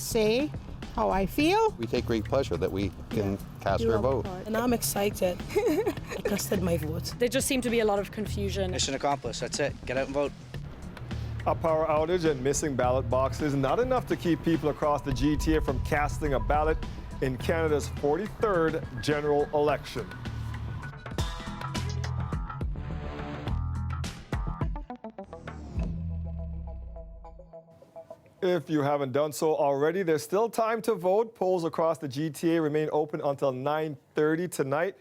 say how I feel. We take great pleasure that we can cast our vote. And I'm excited. I casted my vote. There just seemed to be a lot of confusion. Mission accomplished. That's it. Get out and vote. A power outage and missing ballot boxes, not enough to keep people across the GTA from casting a ballot in Canada's 43rd general election. If you haven't done so already, there's still time to vote. Polls across the GTA remain open until 9:30 tonight.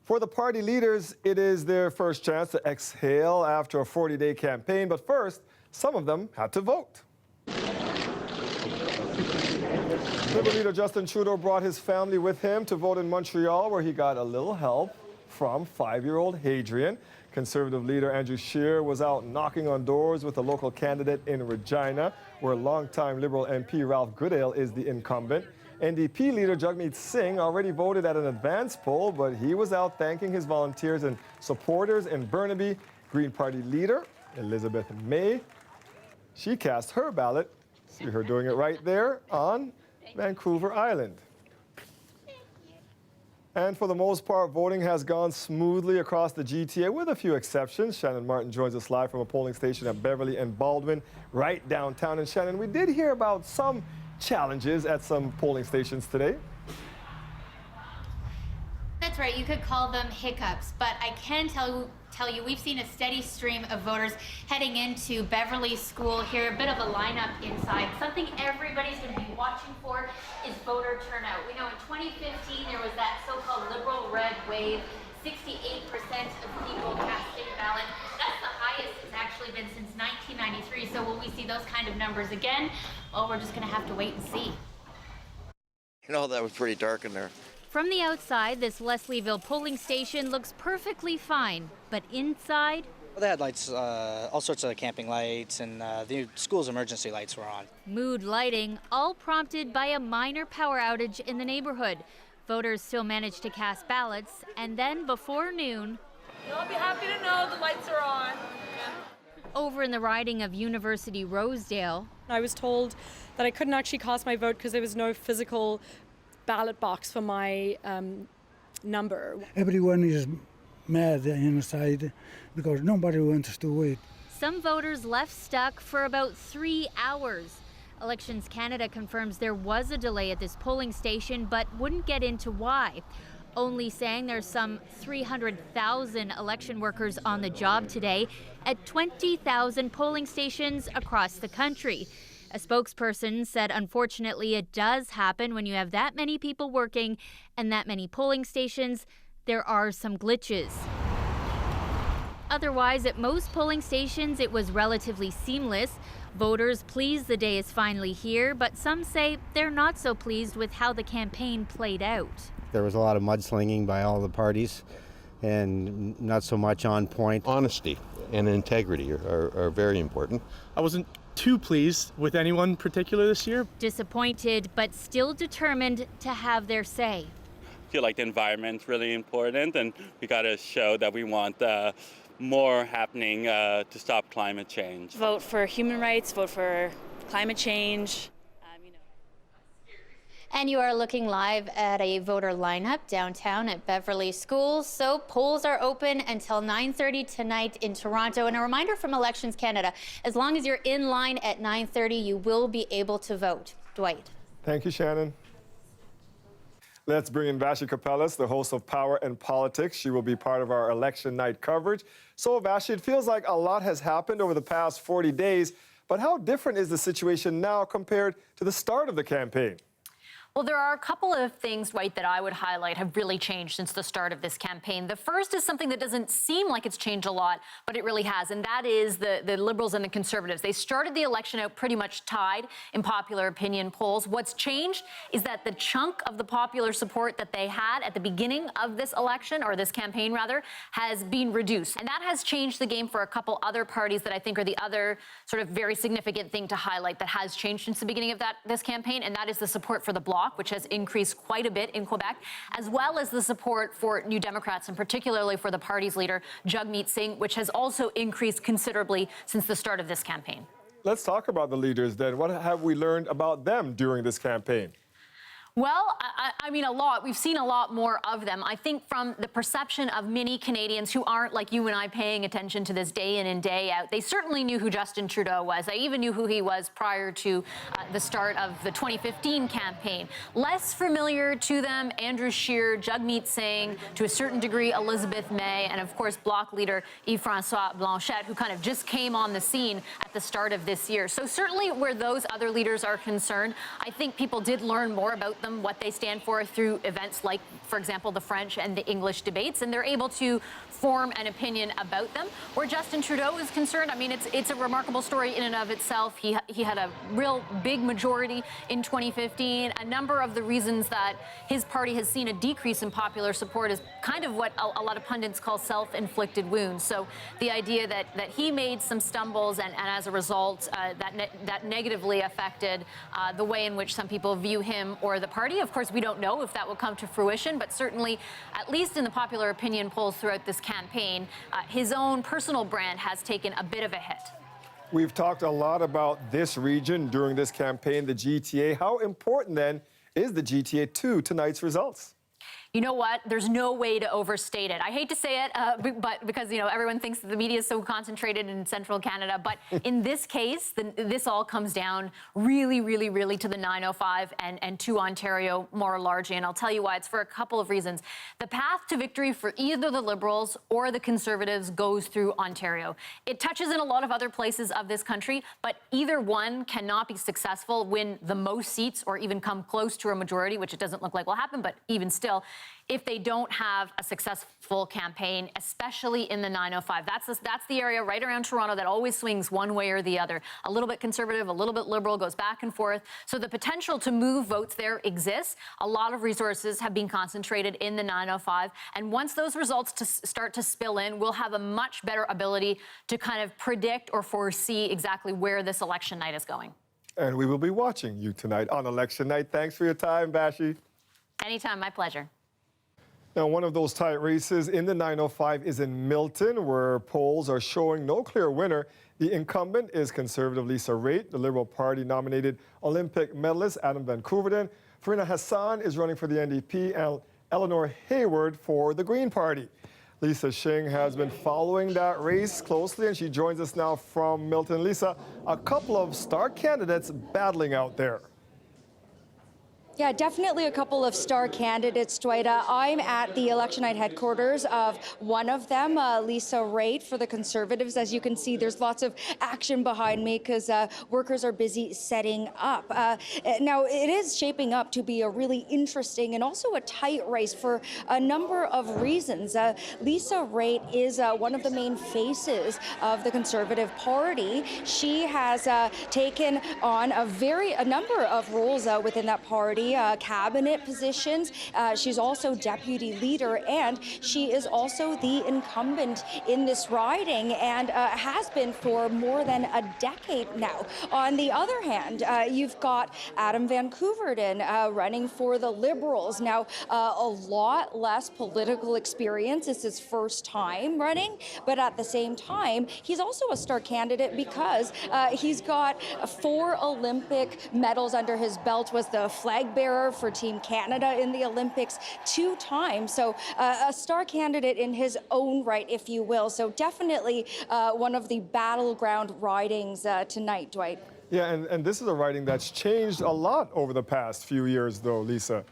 For the party leaders, it is their first chance to exhale after a 40-day campaign. But first, some of them had to vote. Liberal leader Justin Trudeau brought his family with him to vote in Montreal, where he got a little help from 5-year-old Hadrian. Conservative leader Andrew Scheer was out knocking on doors with a local candidate in Regina, where longtime Liberal MP Ralph Goodale is the incumbent. NDP leader Jagmeet Singh already voted at an advance poll, but he was out thanking his volunteers and supporters in Burnaby. Green Party leader Elizabeth May, she cast her ballot. See her doing it right there on Vancouver Island. And for the most part, voting has gone smoothly across the GTA, with a few exceptions. Shannon Martin joins us live from a polling station at Beverly and Baldwin, right downtown. And Shannon, we did hear about some challenges at some polling stations today. That's right, you could call them hiccups, but I can tell you we've seen a steady stream of voters heading into Beverly School here, a bit of a lineup inside. Something everybody's going to be watching for is voter turnout. We know in 2015 there was that so-called liberal red wave, 68% of people casting ballot. That's the highest it's actually been since 1993. So will we see those kind of numbers again? Well, we're just going to have to wait and see. You know, that was pretty dark in there. From the outside, this Leslieville polling station looks perfectly fine, but inside... Well, they had lights, all sorts of camping lights, and the school's emergency lights were on. Mood lighting, all prompted by a minor power outage in the neighborhood. Voters still managed to cast ballots, and then before noon... You'll be happy to know the lights are on. Over in the riding of University Rosedale... I was told that I couldn't actually cast my vote because there was no physical ballot box for my number. Everyone is mad inside because nobody wants to wait. Some voters left stuck for about 3 hours. Elections Canada confirms there was a delay at this polling station, but wouldn't get into why. Only saying there's some 300,000 election workers on the job today at 20,000 polling stations across the country. A spokesperson said, unfortunately, it does happen when you have that many people working and that many polling stations. There are some glitches. Otherwise, at most polling stations, it was relatively seamless. Voters pleased the day is finally here, but some say they're not so pleased with how the campaign played out. There was a lot of mudslinging by all the parties and not so much on point. Honesty and integrity are very important. I wasn't too pleased with anyone particular this year. Disappointed, but still determined to have their say. I feel like the environment's really important, and we got to show that we want more happening to stop climate change. Vote for human rights, vote for climate change. And you are looking live at a voter lineup downtown at Beverly Schools. So polls are open until 9:30 tonight in Toronto. And a reminder from Elections Canada, as long as you're in line at 9:30, you will be able to vote. Dwight. Thank you, Shannon. Let's bring in Vashi Kapelas, the host of Power and Politics. She will be part of our election night coverage. So, Vashi, it feels like a lot has happened over the past 40 days. But how different is the situation now compared to the start of the campaign? Well, there are a couple of things, Dwight, that I would highlight have really changed since the start of this campaign. The first is something that doesn't seem like it's changed a lot, but it really has, and that is the Liberals and the Conservatives. They started the election out pretty much tied in popular opinion polls. What's changed is that the chunk of the popular support that they had at the beginning of this election, or this campaign rather, has been reduced. And that has changed the game for a couple other parties that I think are the other sort of very significant thing to highlight that has changed since the beginning of this campaign, and that is the support for the Bloc, which has increased quite a bit in Quebec, as well as the support for New Democrats, and particularly for the party's leader, Jagmeet Singh, which has also increased considerably since the start of this campaign. let's talk about the leaders then. What have we learned about them during this campaign? Well, I mean, a lot. We've seen a lot more of them. I think from the perception of many Canadians who aren't like you and I paying attention to this day in and day out, they certainly knew who Justin Trudeau was. They even knew who he was prior to the start of the 2015 campaign. Less familiar to them, Andrew Scheer, Jagmeet Singh, to a certain degree, Elizabeth May, and of course, Bloc leader Yves-François Blanchet, who kind of just came on the scene at the start of this year. So certainly where those other leaders are concerned, I think people did learn more about them, what they stand for through events like, for example, the French and the English debates, and they're able to form an opinion about them. Where Justin Trudeau is concerned, I mean, it's a remarkable story in and of itself. He had a real big majority in 2015. A number of the reasons that his party has seen a decrease in popular support is kind of what a lot of pundits call self-inflicted wounds. So the idea that he made some stumbles and as a result that negatively affected the way in which some people view him or the party. Of course, we don't know if that will come to fruition, but certainly, at least in the popular opinion polls throughout this campaign, his own personal brand has taken a bit of a hit. We've talked a lot about this region during this campaign, the GTA. How important, then, is the GTA to tonight's results? You know what? There's no way to overstate it. I hate to say it, but because, you know, everyone thinks that the media is so concentrated in central Canada. But in this case, this all comes down really, really, really to the 905 and to Ontario more largely. And I'll tell you why. It's for a couple of reasons. The path to victory for either the Liberals or the Conservatives goes through Ontario. It touches in a lot of other places of this country, but either one cannot be successful, win the most seats, or even come close to a majority, which it doesn't look like will happen, but even still, if they don't have a successful campaign, especially in the 905. That's the area right around Toronto that always swings one way or the other. A little bit Conservative, a little bit Liberal, goes back and forth. So the potential to move votes there exists. A lot of resources have been concentrated in the 905. And once those results start to spill in, we'll have a much better ability to kind of predict or foresee exactly where this election night is going. And we will be watching you tonight on election night. Thanks for your time, Bashi. Anytime, my pleasure. Now, one of those tight races in the 905 is in Milton, where polls are showing no clear winner. The incumbent is Conservative Lisa Raitt. The Liberal Party nominated Olympic medalist Adam Van Koeverden. Farina Hassan is running for the NDP, and Eleanor Hayward for the Green Party. Lisa Shing has been following that race closely, and she joins us now from Milton. Lisa, a couple of star candidates battling out there. Yeah, definitely a couple of star candidates, Dwight. I'm at the election night headquarters of one of them, Lisa Raitt for the Conservatives. As you can see, there's lots of action behind me because workers are busy setting up. Now, it is shaping up to be a really interesting and also a tight race for a number of reasons. Lisa Raitt is one of the main faces of the Conservative Party. She has taken on a number of roles within that party. Cabinet positions. She's also deputy leader, and she is also the incumbent in this riding and has been for more than a decade now. On the other hand, you've got Adam Van Koeverden running for the Liberals. Now, a lot less political experience. It's his first time running, but at the same time, he's also a star candidate because he's got 4 Olympic medals under his belt, was the flag bearer for Team Canada in the Olympics 2 times. So a star candidate in his own right, if you will. So definitely one of the battleground ridings tonight, Dwight. Yeah, and this is a riding that's changed a lot over the past few years, though, Lisa.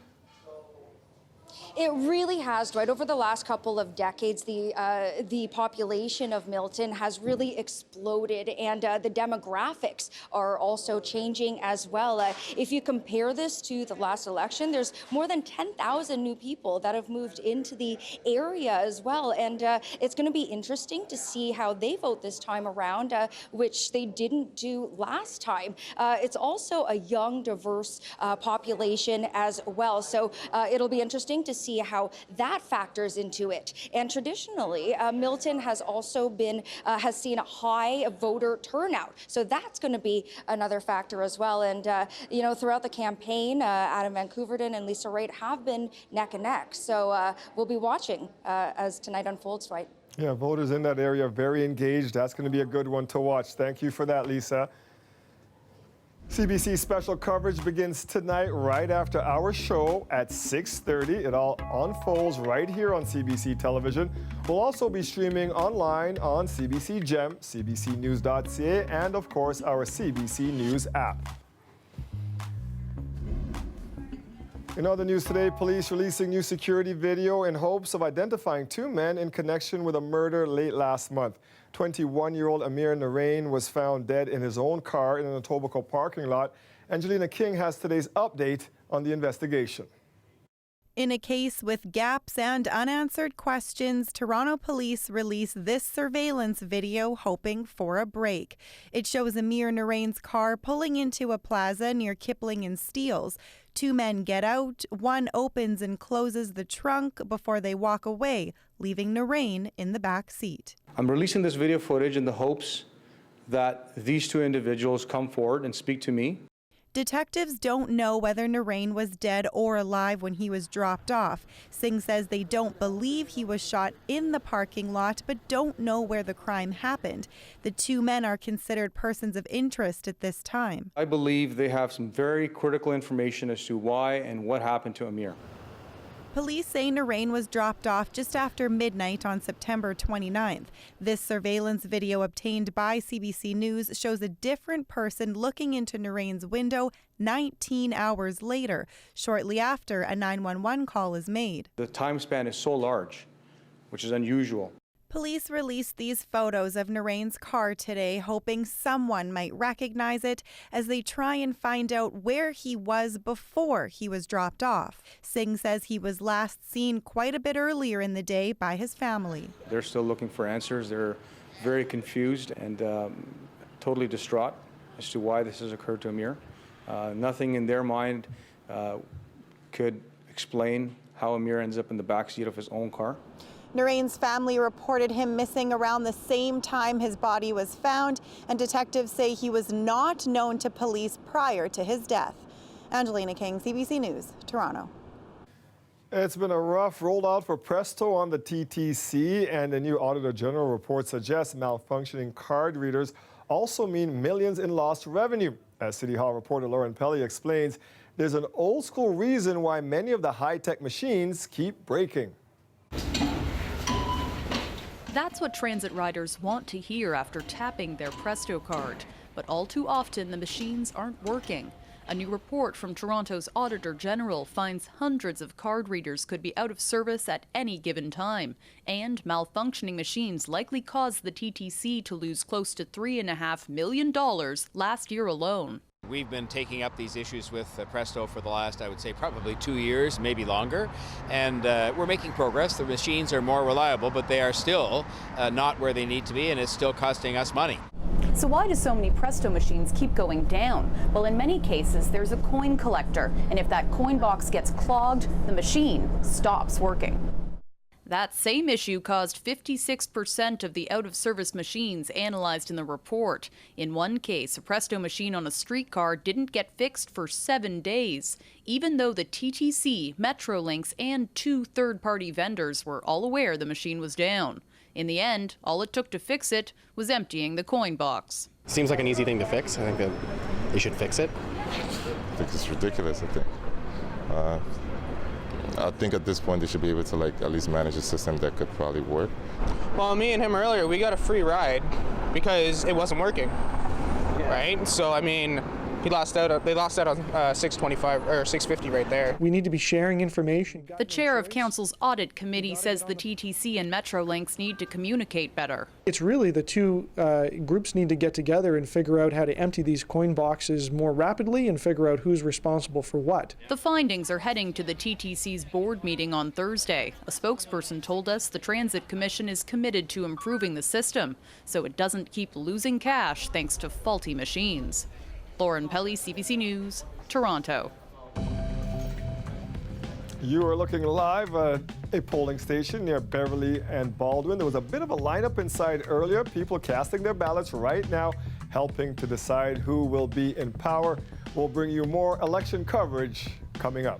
It really has, Dwight. Over the last couple of decades, the population of Milton has really exploded, and the demographics are also changing as well. If you compare this to the last election, there's more than 10,000 new people that have moved into the area as well, and it's going to be interesting to see how they vote this time around, which they didn't do last time. It's also a young, diverse population as well, so it'll be interesting to see how that factors into it. And traditionally, Milton has also has seen a high voter turnout. So that's going to be another factor as well. And, you know, throughout the campaign, Adam Van Koeverden and Lisa Raitt have been neck and neck. So we'll be watching as tonight unfolds, right? Yeah, voters in that area are very engaged. That's going to be a good one to watch. Thank you for that, Lisa. CBC special coverage begins tonight right after our show at 6:30. It all unfolds right here on CBC television. We'll also be streaming online on CBC Gem, cbcnews.ca, and of course our CBC News app. In other news today, police releasing new security video in hopes of identifying two men in connection with a murder late last month. 21-year-old Amir Narain was found dead in his own car in an Etobicoke parking lot. Angelina King has today's update on the investigation. In a case with gaps and unanswered questions, Toronto police released this surveillance video hoping for a break. It shows Amir Narain's car pulling into a plaza near Kipling and Steeles. Two men get out, one opens and closes the trunk before they walk away, leaving Narain in the back seat. I'm releasing this video footage in the hopes that these two individuals come forward and speak to me. Detectives don't know whether Narain was dead or alive when he was dropped off. Singh says they don't believe he was shot in the parking lot, but don't know where the crime happened. The two men are considered persons of interest at this time. I believe they have some very critical information as to why and what happened to Amir. Police say Narain was dropped off just after midnight on September 29th. This surveillance video obtained by CBC News shows a different person looking into Narain's window 19 hours later, shortly after a 911 call is made. The time span is so large, which is unusual. Police released these photos of Narain's car today, hoping someone might recognize it as they try and find out where he was before he was dropped off. Singh says he was last seen quite a bit earlier in the day by his family. They're still looking for answers. They're very confused and totally distraught as to why this has occurred to Amir. Nothing in their mind could explain how Amir ends up in the backseat of his own car. Narain's family reported him missing around the same time his body was found, and detectives say he was not known to police prior to his death. Angelina King, CBC News, Toronto. It's been a rough rollout for Presto on the TTC, and the new Auditor General report suggests malfunctioning card readers also mean millions in lost revenue. As City Hall reporter Lauren Pelly explains, there's an old school reason why many of the high-tech machines keep breaking. That's what transit riders want to hear after tapping their Presto card. But all too often, the machines aren't working. A new report from Toronto's Auditor General finds hundreds of card readers could be out of service at any given time. And malfunctioning machines likely caused the TTC to lose close to $3.5 million last year alone. We've been taking up these issues with Presto for the last, I would say, probably 2 years, maybe longer. And we're making progress. The machines are more reliable, but they are still not where they need to be, and it's still costing us money. So why do so many Presto machines keep going down? Well, in many cases, there's a coin collector. And if that coin box gets clogged, the machine stops working. That same issue caused 56% of the out-of-service machines analyzed in the report. In one case, a Presto machine on a streetcar didn't get fixed for 7 days, even though the TTC, Metrolinx, and 2 third-party vendors were all aware the machine was down. In the end, all it took to fix it was emptying the coin box. Seems like an easy thing to fix. I think that they should fix it. I think it's ridiculous, I think at this point they should be able to at least manage a system that could probably work. Well, me and him earlier, we got a free ride because it wasn't working, right? So, I mean, they lost out on 625 or 650 right there. We need to be sharing information. The chair of Council's audit committee says the TTC and Metrolinx need to communicate better. It's really the two groups need to get together and figure out how to empty these coin boxes more rapidly and figure out who's responsible for what. The findings are heading to the TTC's board meeting on Thursday. A spokesperson told us the Transit Commission is committed to improving the system so it doesn't keep losing cash thanks to faulty machines. Lauren Pelly, CBC News, Toronto. You are looking live at a polling station near Beverly and Baldwin. There was a bit of a lineup inside earlier. People casting their ballots right now, helping to decide who will be in power. We'll bring you more election coverage coming up.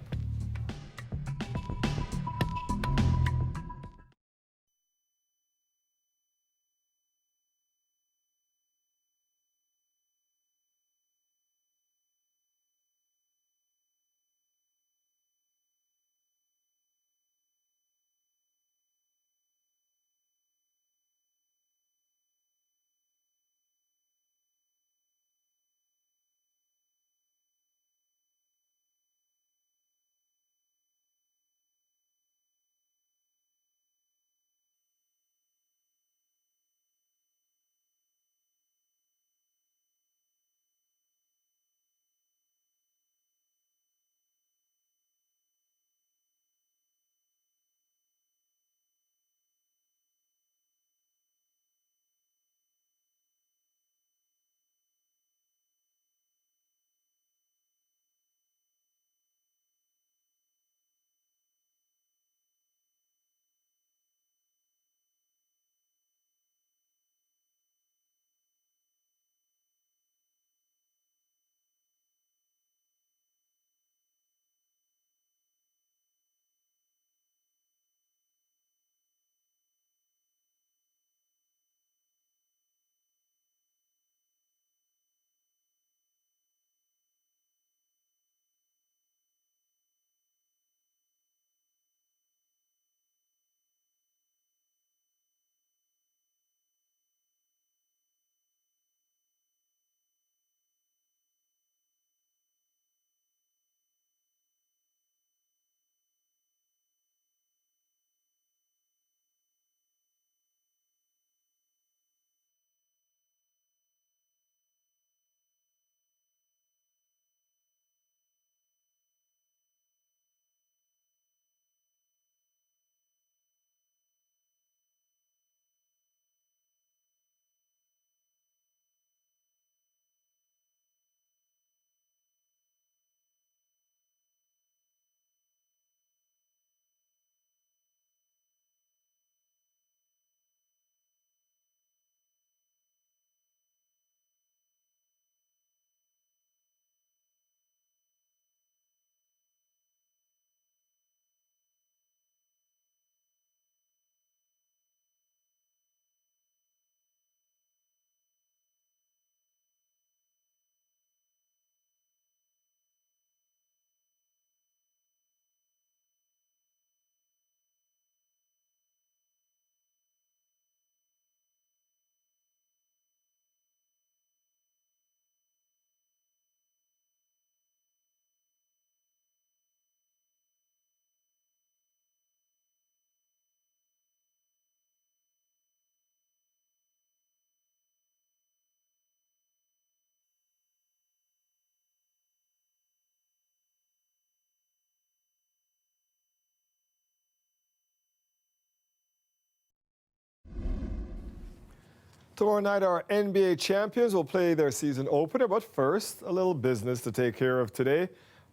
Tomorrow night, our NBA champions will play their season opener, but first, a little business to take care of today.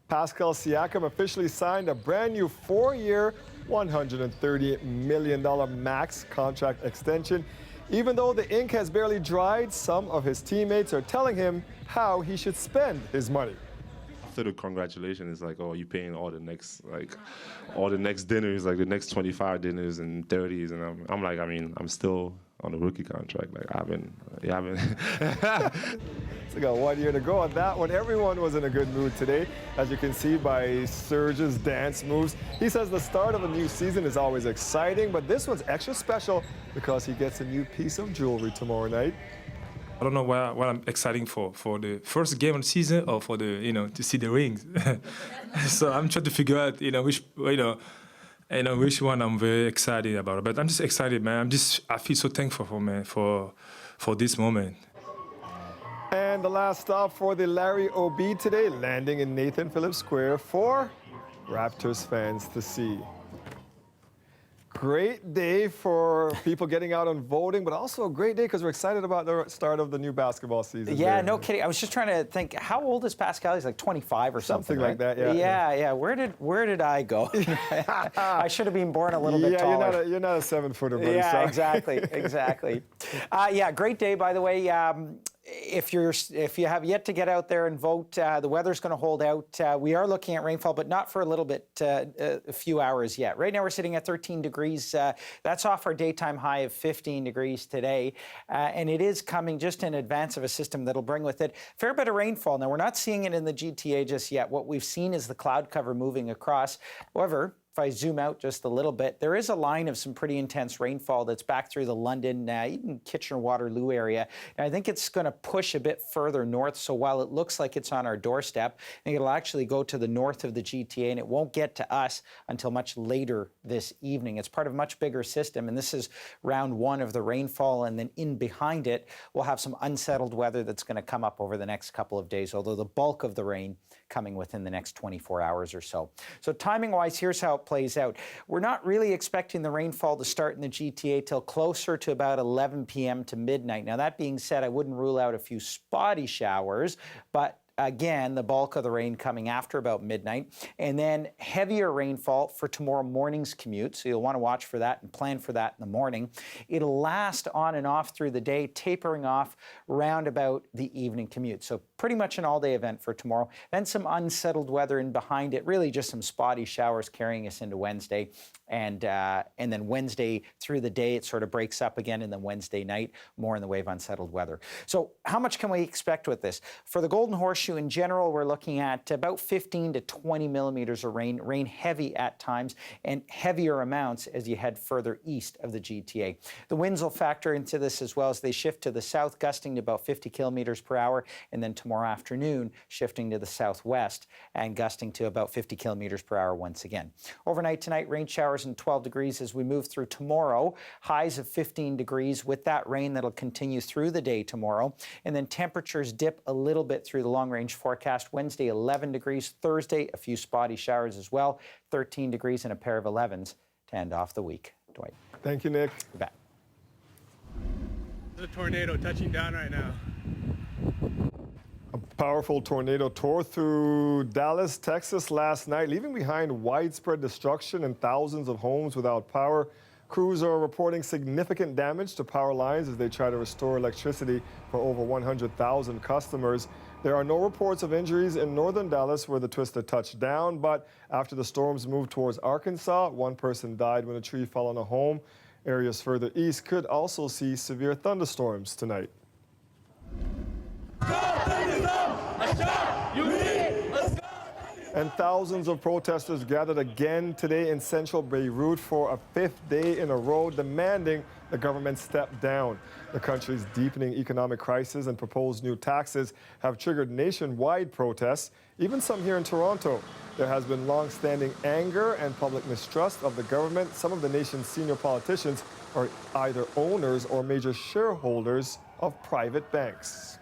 Pascal Siakam officially signed a brand new 4-year, $130 million max contract extension. Even though the ink has barely dried, some of his teammates are telling him how he should spend his money. After the congratulations, it's like, oh, you're paying all the next dinners, like the next 25 dinners and 30s, and I'm like, I mean, I'm still on a rookie contract. Like, I haven't. So got 1 year to go on that one. Everyone was in a good mood today, as you can see by Serge's dance moves. He says the start of a new season is always exciting, but this one's extra special because he gets a new piece of jewelry tomorrow night. I don't know what I'm excited for the first game of the season or for the, to see the rings. So I'm trying to figure out, which one I'm very excited about. But I'm just excited, man. I feel so thankful for this moment. And the last stop for the Larry O.B. today, landing in Nathan Phillips Square for Raptors fans to see. Great day for people getting out and voting, but also a great day because we're excited about the start of the new basketball season. Yeah, no kidding. I was just trying to think, how old is Pascal? He's like 25 or something, like that, yeah. Yeah. Where did I go? I should have been born a little bit taller. You're not a 7-footer, buddy. Yeah, sorry. exactly. Yeah, great day, by the way. If you have yet to get out there and vote, the weather's going to hold out. We are looking at rainfall, but not for a little bit, a few hours yet. Right now we're sitting at 13 degrees. That's off our daytime high of 15 degrees today. And it is coming just in advance of a system that'll bring with it a fair bit of rainfall. Now, we're not seeing it in the GTA just yet. What we've seen is the cloud cover moving across. However, if I zoom out just a little bit, there is a line of some pretty intense rainfall that's back through the London, even Kitchener-Waterloo area. And I think it's going to push a bit further north. So while it looks like it's on our doorstep, I think it'll actually go to the north of the GTA, and it won't get to us until much later this evening. It's part of a much bigger system, and this is round one of the rainfall. And then in behind it, we'll have some unsettled weather that's going to come up over the next couple of days, although the bulk of the rain coming within the next 24 hours or so. So timing-wise, here's how it plays out. We're not really expecting the rainfall to start in the GTA till closer to about 11 p.m. to midnight. Now, that being said, I wouldn't rule out a few spotty showers, but again, the bulk of the rain coming after about midnight, and then heavier rainfall for tomorrow morning's commute. So you'll want to watch for that and plan for that in the morning. It'll last on and off through the day, tapering off round about the evening commute. So pretty much an all-day event for tomorrow. Then some unsettled weather in behind it, really just some spotty showers carrying us into Wednesday. And then Wednesday through the day, it sort of breaks up again, and then Wednesday night, more in the way of unsettled weather. So how much can we expect with this? For the Golden Horseshoe in general, we're looking at about 15 to 20 millimeters of rain heavy at times, and heavier amounts as you head further east of the GTA. The winds will factor into this as well as they shift to the south, gusting to about 50 kilometers per hour, and then tomorrow afternoon, shifting to the southwest and gusting to about 50 kilometers per hour once again. Overnight tonight, rain showers and 12 degrees as we move through tomorrow. Highs of 15 degrees with that rain that'll continue through the day tomorrow. And then temperatures dip a little bit through the long-range forecast. Wednesday, 11 degrees. Thursday, a few spotty showers as well. 13 degrees and a pair of 11s to end off the week. Dwight. Thank you, Nick. You bet. There's a tornado touching down right now. A powerful tornado tore through Dallas, Texas last night, leaving behind widespread destruction and thousands of homes without power. Crews are reporting significant damage to power lines as they try to restore electricity for over 100,000 customers. There are no reports of injuries in northern Dallas where the twister touched down, but after the storms moved towards Arkansas, one person died when a tree fell on a home. Areas further east could also see severe thunderstorms tonight. And thousands of protesters gathered again today in central Beirut for a fifth day in a row, demanding the government step down. The country's deepening economic crisis and proposed new taxes have triggered nationwide protests, even some here in Toronto. There has been long-standing anger and public mistrust of the government. Some of the nation's senior politicians are either owners or major shareholders of private banks.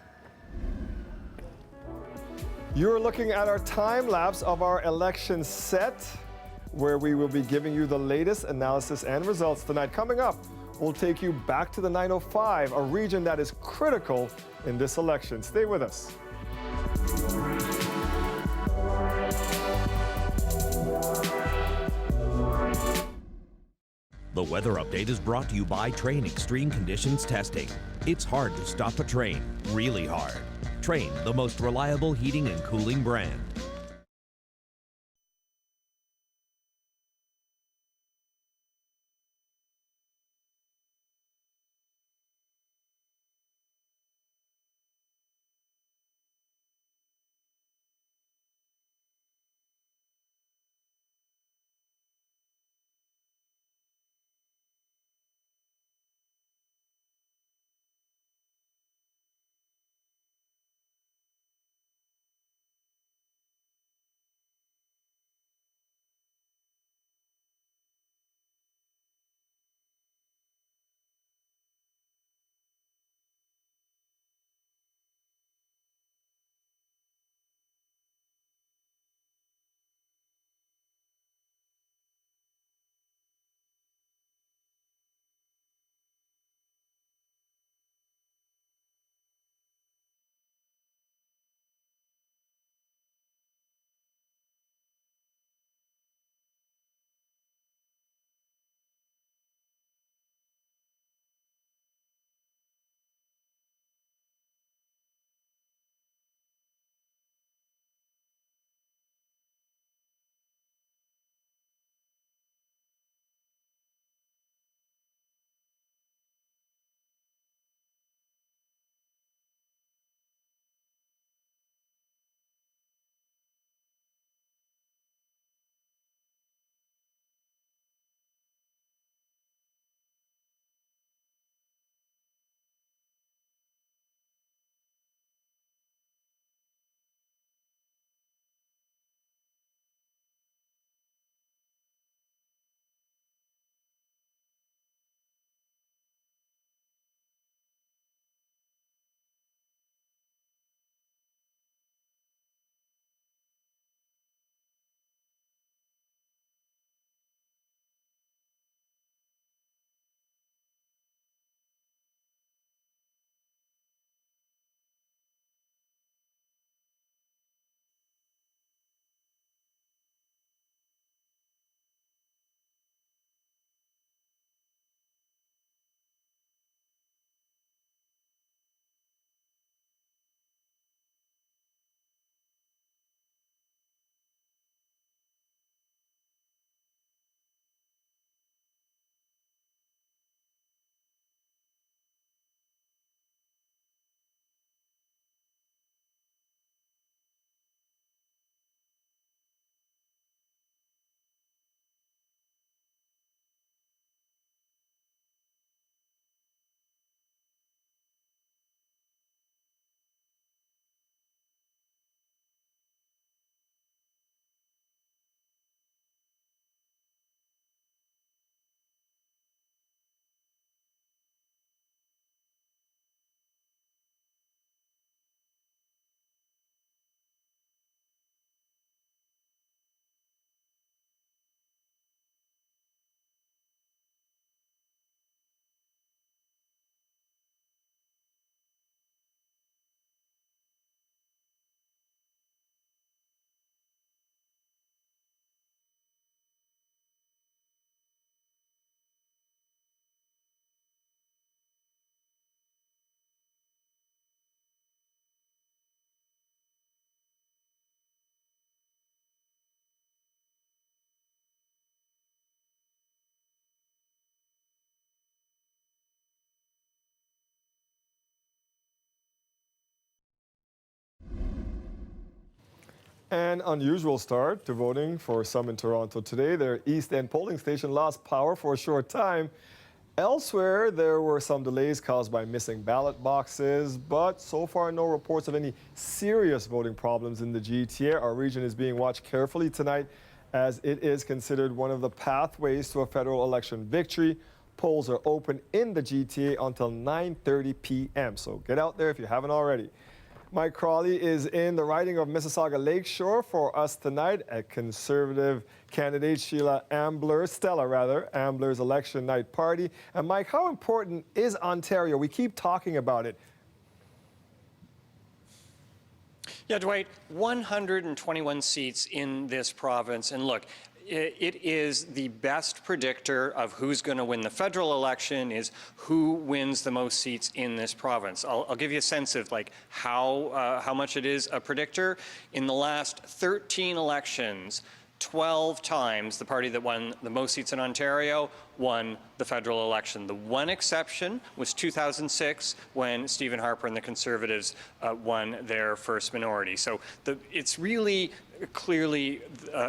You're looking at our time-lapse of our election set, where we will be giving you the latest analysis and results tonight. Coming up, We'll take you back to the 905, a region that is critical in this election. Stay with us. The weather update is brought to you by Train Extreme Conditions Testing. It's hard to stop a train, really hard. Train, the most reliable heating and cooling brand. An unusual start to voting for some in Toronto today. Their East End polling station lost power for a short time. Elsewhere, there were some delays caused by missing ballot boxes, but so far no reports of any serious voting problems in the GTA. Our region is being watched carefully tonight as it is considered one of the pathways to a federal election victory. Polls are open in the GTA until 9:30 p.m., so get out there if you haven't already. Mike Crawley is in the riding of Mississauga Lakeshore for us tonight at Conservative candidate Stella Ambler's election night party. And Mike, how important is Ontario? We keep talking about it. Yeah, Dwight, 121 seats in this province. And look, it is the best predictor of who's going to win the federal election is who wins the most seats in this province. I'll give you a sense of like how much it is a predictor. In the last 13 elections, 12 times the party that won the most seats in Ontario won the federal election. The one exception was 2006 when Stephen Harper and the Conservatives won their first minority. So it's really clearly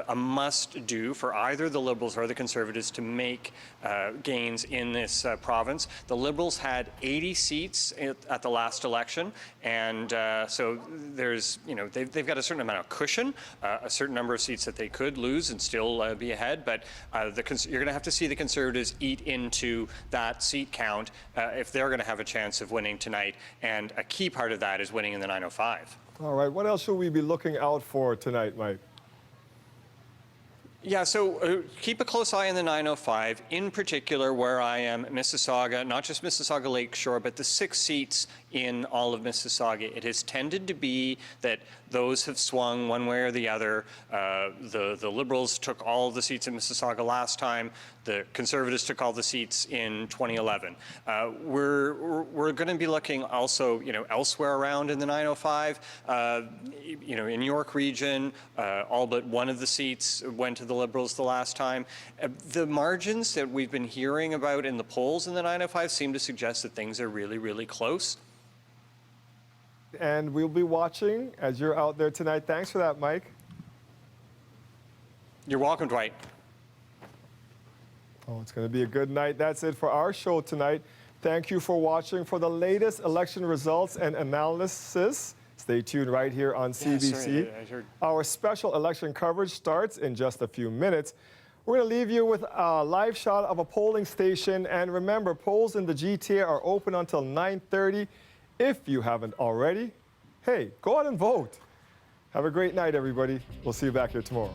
a must-do for either the Liberals or the Conservatives to make gains in this province. The Liberals had 80 seats at the last election, and so there's, they've got a certain amount of cushion, a certain number of seats that they could lose and still be ahead, but you're going to have to see the Conservatives eat into that seat count if they're going to have a chance of winning tonight, and a key part of that is winning in the 905. All right, what else should we be looking out for tonight, Mike? Yeah, so keep a close eye on the 905, in particular where I am, Mississauga, not just Mississauga Lakeshore, but the 6 seats in all of Mississauga. It has tended to be that those have swung one way or the other. The Liberals took all of the seats in Mississauga last time. The Conservatives took all the seats in 2011. We're going to be looking also, elsewhere around in the 905. In York Region, all but one of the seats went to the Liberals the last time. The margins that we've been hearing about in the polls in the 905 seem to suggest that things are really, really close. And we'll be watching as you're out there tonight. Thanks for that, Mike. You're welcome, Dwight. Oh, it's going to be a good night. That's it for our show tonight. Thank you for watching. For the latest election results and analysis, stay tuned right here on CBC. Our special election coverage starts in just a few minutes. We're going to leave you with a live shot of a polling station. And remember, polls in the GTA are open until 9:30. If you haven't already, hey, go out and vote. Have a great night, everybody. We'll see you back here tomorrow.